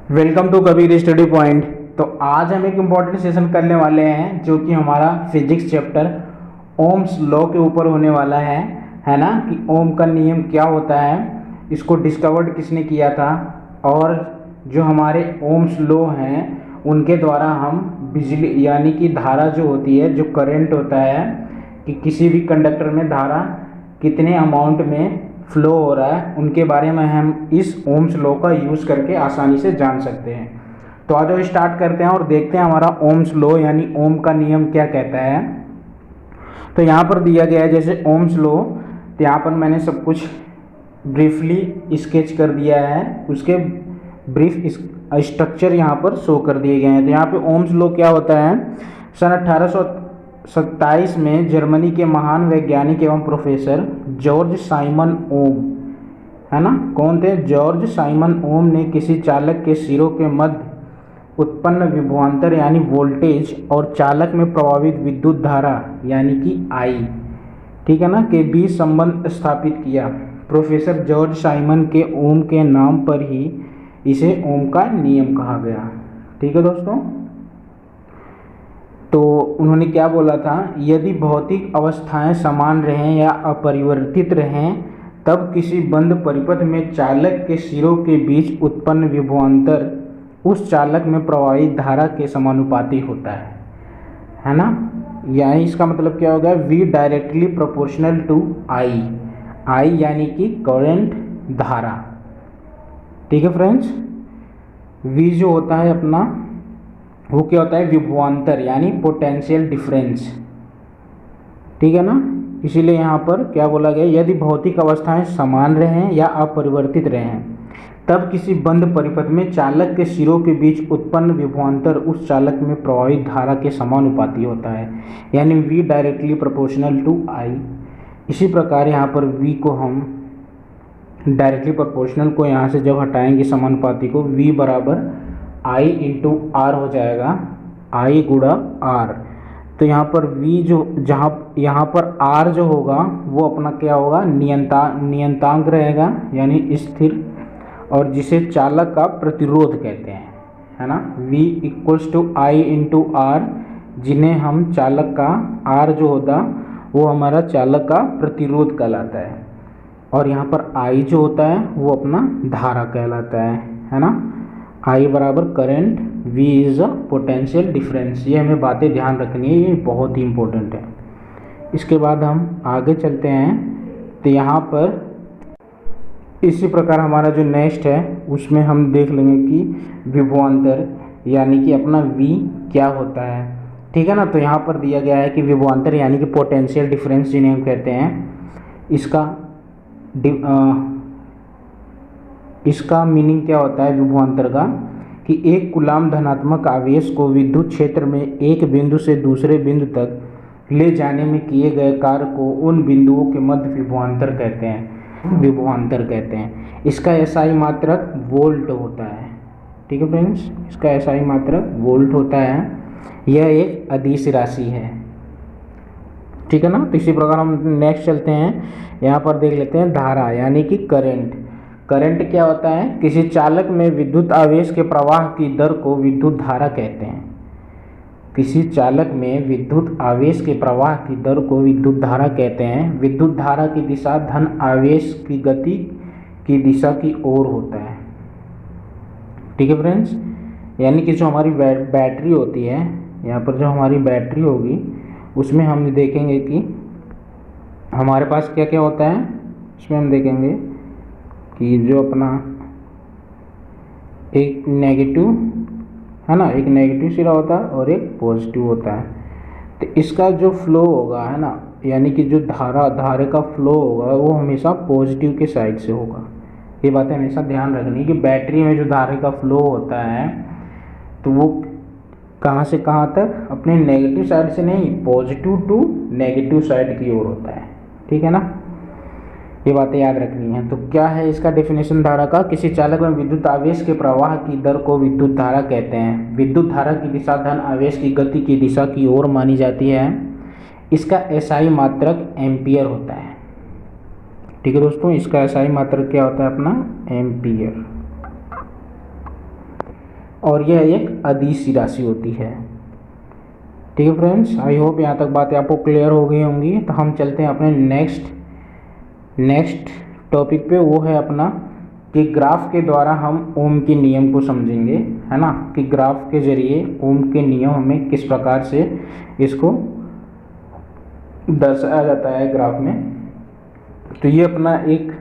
Welcome to Kabir study point. तो आज हम एक इम्पॉर्टेंट सेशन करने वाले हैं जो कि हमारा फिजिक्स चैप्टर ओम्स लॉ के ऊपर होने वाला है ना, कि ओम का नियम क्या होता है, इसको डिस्कवर्ड किसने किया था, और जो हमारे ओम्स लॉ हैं उनके द्वारा हम बिजली यानी कि धारा जो होती है, जो करंट होता है, कि किसी भी कंडक्टर में धारा कितने अमाउंट में फ्लो हो रहा है, उनके बारे में हम इस ओम्स लॉ का यूज़ करके आसानी से जान सकते हैं। तो आज स्टार्ट करते हैं और देखते हैं हमारा ओम्स लॉ यानी ओम का नियम क्या कहता है। तो यहाँ पर दिया गया है जैसे ओम्स लॉ, तो यहाँ पर मैंने सब कुछ ब्रीफली स्केच कर दिया है, उसके ब्रीफ स्ट्रक्चर यहाँ पर शो कर दिए गए हैं। तो यहाँ पे ओम्स लॉ क्या होता है, सन 1827 में जर्मनी के महान वैज्ञानिक एवं प्रोफेसर जॉर्ज साइमन ओम, है ना, कौन थे, जॉर्ज साइमन ओम ने किसी चालक के सिरों के मध्य उत्पन्न विभवांतर यानी वोल्टेज और चालक में प्रभावित विद्युत धारा यानी कि आई, ठीक है ना, के बीच संबंध स्थापित किया। प्रोफेसर जॉर्ज साइमन के ओम के नाम पर ही इसे ओम का नियम कहा गया। ठीक है दोस्तों, तो उन्होंने क्या बोला था, यदि भौतिक अवस्थाएं समान रहें या अपरिवर्तित रहें तब किसी बंद परिपथ में चालक के सिरों के बीच उत्पन्न विभवांतर उस चालक में प्रवाहित धारा के समानुपाती होता है ना। यानी इसका मतलब क्या होगा, V directly proportional to I यानी कि करंट धारा। ठीक है फ्रेंड्स, V जो होता है अपना वो क्या होता है, विभवांतर यानी पोटेंशियल डिफरेंस। ठीक है ना, इसीलिए यहाँ पर क्या बोला गया, यदि भौतिक अवस्थाएं समान रहें या अपरिवर्तित रहें तब किसी बंद परिपथ में चालक के सिरों के बीच उत्पन्न विभवांतर उस चालक में प्रवाहित धारा के समानुपाती होता है, यानी V directly proportional to I। इसी प्रकार यहाँ पर V को हम डायरेक्टली प्रोपोर्शनल को यहाँ से जब हटाएंगे समानुपाती को, V बराबर I इंटू आर हो जाएगा, I गुणा R। तो यहाँ पर V जो यहाँ पर R जो होगा वो अपना क्या होगा, नियंतांक रहेगा यानी स्थिर, और जिसे चालक का प्रतिरोध कहते हैं, है ना। V equals to I into R, जिन्हें हम चालक का R जो होता वो हमारा चालक का प्रतिरोध कहलाता है, और यहाँ पर I जो होता है वो अपना धारा कहलाता है ना। I बराबर current, V is a potential difference. ये हमें बातें ध्यान रखनी है, ये बहुत ही इम्पोर्टेंट है। इसके बाद हम आगे चलते हैं, तो यहाँ पर इसी प्रकार हमारा जो नेक्स्ट है उसमें हम देख लेंगे कि विभवांतर यानी कि अपना V क्या होता है। ठीक है ना, तो यहाँ पर दिया गया है कि विभवांतर यानी कि पोटेंशियल डिफरेंस जिन्हें हम कहते हैं, इसका मीनिंग क्या होता है विभवांतर का, कि एक कूलाम धनात्मक आवेश को विद्युत क्षेत्र में एक बिंदु से दूसरे बिंदु तक ले जाने में किए गए कार्य को उन बिंदुओं के मध्य विभवांतर कहते हैं। इसका एसआई मात्रक वोल्ट होता है। ठीक है फ्रेंड्स, इसका एसआई मात्रक वोल्ट होता है। यह एक अदिश राशि है। ठीक है ना, तो इसी प्रकार हम नेक्स्ट चलते हैं, यहाँ पर देख लेते हैं धारा यानी कि करंट क्या होता है, किसी चालक में विद्युत आवेश के प्रवाह की दर को विद्युत धारा कहते हैं। किसी चालक में विद्युत आवेश के प्रवाह की दर को विद्युत धारा कहते हैं। विद्युत धारा की दिशा धन आवेश की गति की दिशा की ओर होता है। ठीक है फ्रेंड्स, यानी कि जो हमारी बैटरी होती है, यहाँ पर जो हमारी बैटरी होगी उसमें हम देखेंगे कि हमारे पास क्या क्या होता है। इसमें हम देखेंगे कि जो अपना एक नेगेटिव है ना, एक नेगेटिव सिरा होता है और एक पॉजिटिव होता है। तो इसका जो फ्लो होगा, है ना, यानी कि जो धारे का फ्लो होगा वो हमेशा पॉजिटिव के साइड से होगा। ये बातें हमेशा ध्यान रखनी कि बैटरी में जो धारे का फ्लो होता है तो वो कहाँ से कहाँ तक, अपने नेगेटिव साइड से नहीं, पॉजिटिव टू नेगेटिव साइड की ओर होता है। ठीक है ना, ये बातें याद रखनी है। तो क्या है इसका डेफिनेशन धारा का, किसी चालक में विद्युत आवेश के प्रवाह की दर को विद्युत धारा कहते हैं। विद्युत धारा की दिशा धन आवेश की गति की दिशा की ओर मानी जाती है। इसका एसआई मात्रक एम्पियर होता है। ठीक है दोस्तों, इसका एसआई मात्रक क्या होता है अपना, एम्पियर। और यह एक अदिश राशि होती है। ठीक है फ्रेंड्स, आई होप यहाँ तक बातें आपको क्लियर हो गई होंगी। तो हम चलते हैं अपने नेक्स्ट टॉपिक पे, वो है अपना कि ग्राफ के द्वारा हम ओम के नियम को समझेंगे, है ना, कि ग्राफ के जरिए ओम के नियम हमें किस प्रकार से इसको दर्शाया जाता है ग्राफ में। तो ये अपना एक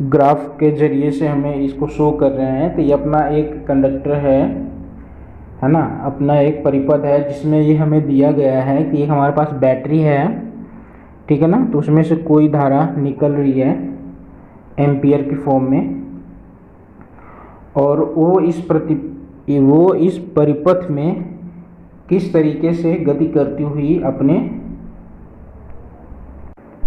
ग्राफ के जरिए से हमें इसको शो कर रहे हैं। तो ये अपना एक कंडक्टर है ना, अपना एक परिपथ है जिसमें ये हमें दिया गया है कि एक हमारे पास बैटरी है, ठीक है ना, तो उसमें से कोई धारा निकल रही है एम्पियर की फॉर्म में, और वो इस परिपथ में किस तरीके से गति करती हुई अपने,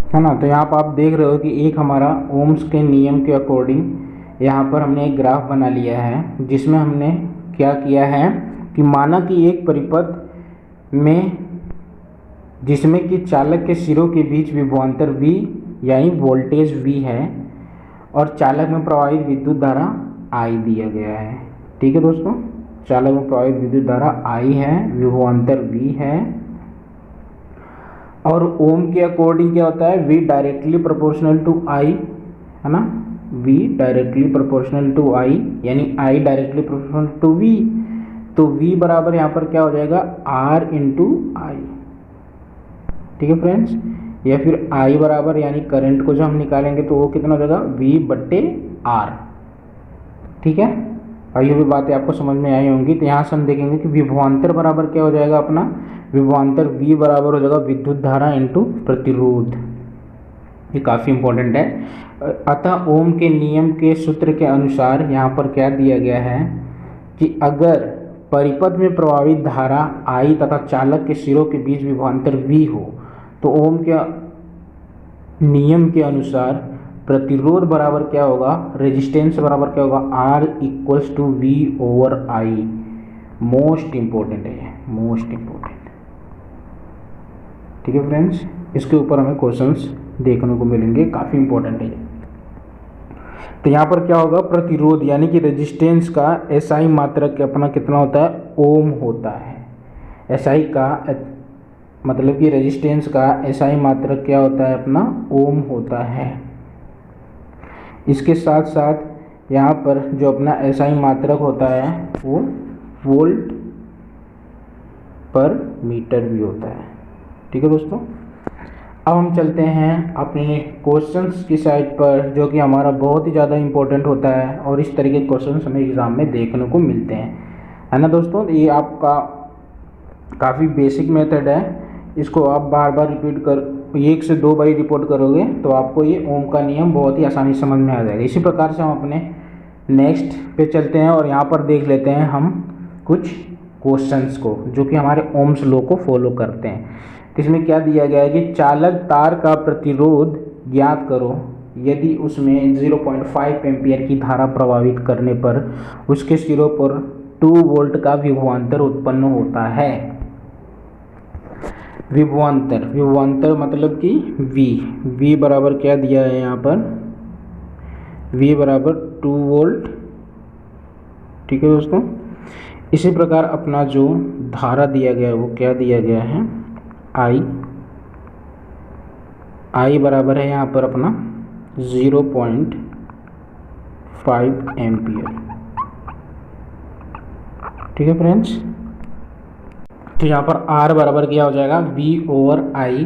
है ना। तो यहाँ पर आप देख रहे हो कि एक हमारा ओम्स के नियम के अकॉर्डिंग यहाँ पर हमने एक ग्राफ बना लिया है, जिसमें हमने क्या किया है कि माना कि एक परिपथ में जिसमें कि चालक के सिरों के बीच विभवांतर V यानी वोल्टेज V है और चालक में प्रवाहित विद्युत धारा I दिया गया है। ठीक है दोस्तों, चालक में प्रवाहित विद्युत धारा I है, विभवांतर V है, और ओम के अकॉर्डिंग क्या होता है, V directly proportional to I, है ना, V directly proportional to I यानी I directly proportional to V। तो V बराबर यहाँ पर क्या हो जाएगा, R इंटू I। ठीक है फ्रेंड्स, या फिर I बराबर यानी करंट को जो हम निकालेंगे तो वो कितना हो जाएगा, V बट्टे R। ठीक है, और ये भी बातें आपको समझ में आई होंगी। तो यहाँ से हम देखेंगे कि विभवांतर बराबर क्या हो जाएगा, अपना विभवांतर V बराबर हो जाएगा विद्युत धारा इंटू प्रतिरोध। ये काफ़ी इंपॉर्टेंट है। अतः ओम के नियम के सूत्र के अनुसार यहाँ पर क्या दिया गया है कि अगर परिपथ में प्रवाहित धारा I तथा चालक के सिरों के बीच विभवांतर V हो तो ओम के नियम के अनुसार प्रतिरोध बराबर क्या होगा, रेजिस्टेंस बराबर क्या होगा, R equals to V over I। Most important है, मोस्ट इम्पोर्टेंट। ठीक है फ्रेंड्स, इसके ऊपर हमें क्वेश्चंस देखने को मिलेंगे, काफ़ी इंपॉर्टेंट है। तो यहाँ पर क्या होगा, प्रतिरोध यानी कि रेजिस्टेंस का SI मात्रक अपना कितना होता है, ओम होता है। SI का मतलब कि रेजिस्टेंस का SI मात्रक क्या होता है, अपना ओम होता है। इसके साथ साथ यहाँ पर जो अपना SI मात्रक होता है वो वोल्ट पर मीटर भी होता है। ठीक है दोस्तों, अब हम चलते हैं अपने क्वेश्चंस की साइड पर, जो कि हमारा बहुत ही ज़्यादा इम्पोर्टेंट होता है और इस तरह के क्वेश्चंस हमें एग्ज़ाम में देखने को मिलते हैं, है ना दोस्तों। ये आपका काफ़ी बेसिक मेथड है, इसको आप बार बार रिपीट कर 1 से 2 बार रिपोर्ट करोगे तो आपको ये ओम का नियम बहुत ही आसानी से समझ में आ जाएगा। इसी प्रकार से हम अपने नेक्स्ट पे चलते हैं और यहाँ पर देख लेते हैं हम कुछ क्वेश्चंस को जो कि हमारे ओम्स लॉ को फॉलो करते हैं। इसमें क्या दिया गया है कि चालक तार का प्रतिरोध ज्ञात करो यदि उसमें 0.5 एम्पियर की धारा प्रवाहित करने पर उसके सिरों पर 2 वोल्ट का विभवांतर उत्पन्न होता है। विभवांतर मतलब कि V बराबर क्या दिया है यहाँ पर, V बराबर 2 वोल्ट। ठीक है दोस्तों, इसी प्रकार अपना जो धारा दिया गया है वो क्या दिया गया है, I बराबर है यहाँ पर अपना 0.5 एम्पियर। ठीक है फ्रेंड्स, तो यहाँ पर R बराबर क्या हो जाएगा, V ओवर I,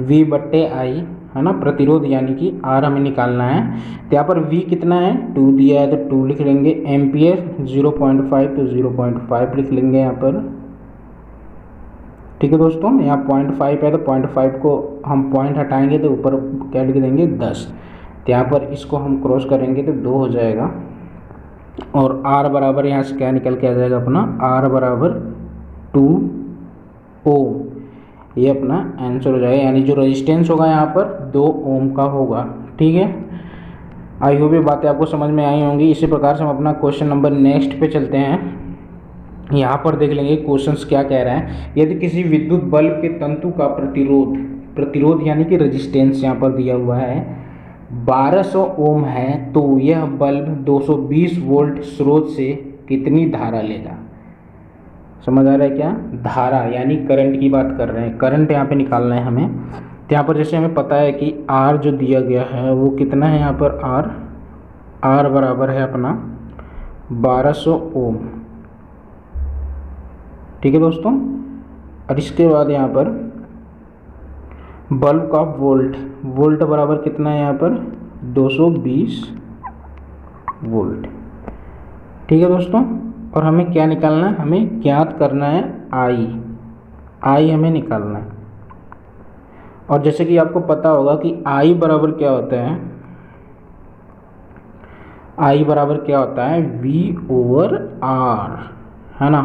V बट्टे I, है ना, प्रतिरोध यानी कि R हमें निकालना है। तो यहाँ पर V कितना है, 2 दिया है तो 2 लिख लेंगे, एम्पियर 0.5 तो 0.5 लिख लेंगे यहाँ पर। ठीक है दोस्तों, यहाँ 0.5 है तो 0.5 को हम पॉइंट हटाएंगे तो ऊपर क्या लिख देंगे, 10। तो यहाँ पर इसको हम क्रॉस करेंगे तो 2 हो जाएगा, और R बराबर यहाँ से क्या निकल के आ जाएगा, अपना R बराबर 2 ओम। ये अपना आंसर हो जाएगा, यानी जो रेजिस्टेंस होगा यहाँ पर 2 ओम का होगा। ठीक है, आई होप ये बातें आपको समझ में आई होंगी। इसी प्रकार से हम अपना क्वेश्चन नंबर नेक्स्ट पे चलते हैं। यहाँ पर देख लेंगे क्वेश्चंस क्या कह रहा है। यदि किसी विद्युत बल्ब के तंतु का प्रतिरोध यानी कि रेजिस्टेंस यहाँ पर दिया हुआ है 1200 ओम है, तो यह बल्ब 220 वोल्ट स्रोत से कितनी धारा लेगा। समझ आ रहा है क्या? धारा यानी करंट की बात कर रहे हैं, करंट यहाँ पे निकालना है हमें। तो यहाँ पर जैसे हमें पता है कि R जो दिया गया है वो कितना है, यहाँ पर R बराबर है अपना 1200 ओम। ठीक है दोस्तों। और इसके बाद यहाँ पर बल्ब का वोल्ट बराबर कितना है यहाँ पर 220 वोल्ट। ठीक है दोस्तों। और हमें क्या निकालना है, हमें ज्ञात करना है आई हमें निकालना है। और जैसे कि आपको पता होगा कि आई बराबर क्या होता है, आई बराबर क्या होता है V/R, है ना।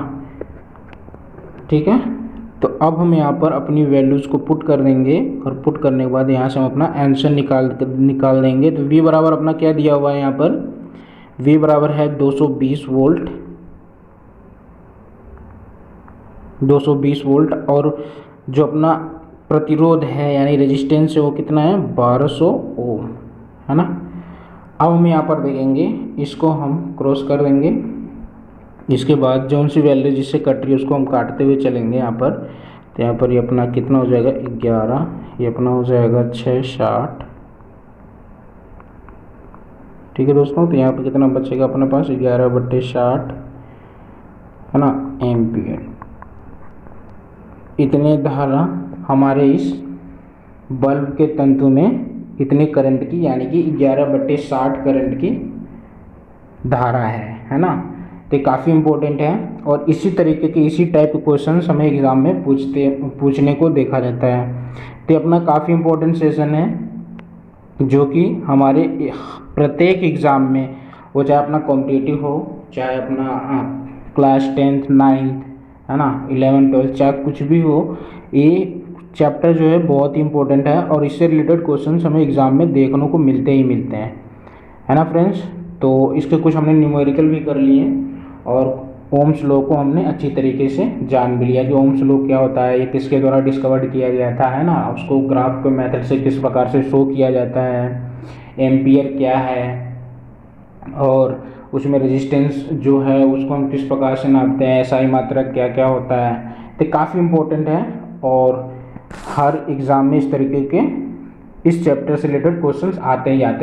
ठीक है। तो अब हम यहाँ पर अपनी वैल्यूज़ को पुट कर देंगे और पुट करने के बाद यहाँ से हम अपना आंसर निकाल देंगे। तो V बराबर अपना क्या दिया हुआ है, यहाँ पर V बराबर है 220 वोल्ट, 220 वोल्ट। और जो अपना प्रतिरोध है यानी रेजिस्टेंस है वो कितना है 1200 ओम, है ना। अब हम यहाँ पर देखेंगे, इसको हम क्रॉस कर देंगे। इसके बाद जो सी वैल्यू जिससे कट रही है उसको हम काटते हुए चलेंगे यहाँ पर। तो यहाँ पर ये अपना कितना हो जाएगा 11, ये अपना हो जाएगा 660। ठीक है दोस्तों। तो यहाँ पर कितना बचेगा अपने पास 11/60, है ना, एम्पियर। इतने धारा हमारे इस बल्ब के तंतु में इतने करंट की यानी कि 11/60 करंट की धारा है ना। तो काफ़ी इम्पोर्टेंट है और इसी तरीके के इसी टाइप के क्वेश्चंस हमें एग्ज़ाम में पूछने को देखा जाता है। तो अपना काफ़ी इम्पोर्टेंट सेशन है जो कि हमारे प्रत्येक एग्ज़ाम में, वो चाहे अपना कॉम्पिटिटिव हो, चाहे अपना क्लास 10th 9th, है ना, 11th 12th, चाहे कुछ भी हो, ये चैप्टर जो है बहुत ही इंपॉर्टेंट है और इससे रिलेटेड क्वेश्चंस हमें एग्ज़ाम में देखने को मिलते ही मिलते हैं, है ना फ्रेंड्स। तो इसके कुछ हमने न्यूमेरिकल भी कर लिए और ओम्स लॉ को हमने अच्छी तरीके से जान भी लिया कि ओम्स लॉ क्या होता है, ये किसके द्वारा डिस्कवर्ड किया गया था, है ना, उसको ग्राफ के मेथड से किस प्रकार से शो किया जाता है, एम्पियर क्या है और उसमें रेजिस्टेंस जो है उसको हम किस प्रकार से नापते हैं, SI मात्रक क्या क्या होता है। तो काफ़ी इम्पोर्टेंट है और हर एग्ज़ाम में इस तरीके के इस चैप्टर से रिलेटेड क्वेश्चंस आते ही आते हैं।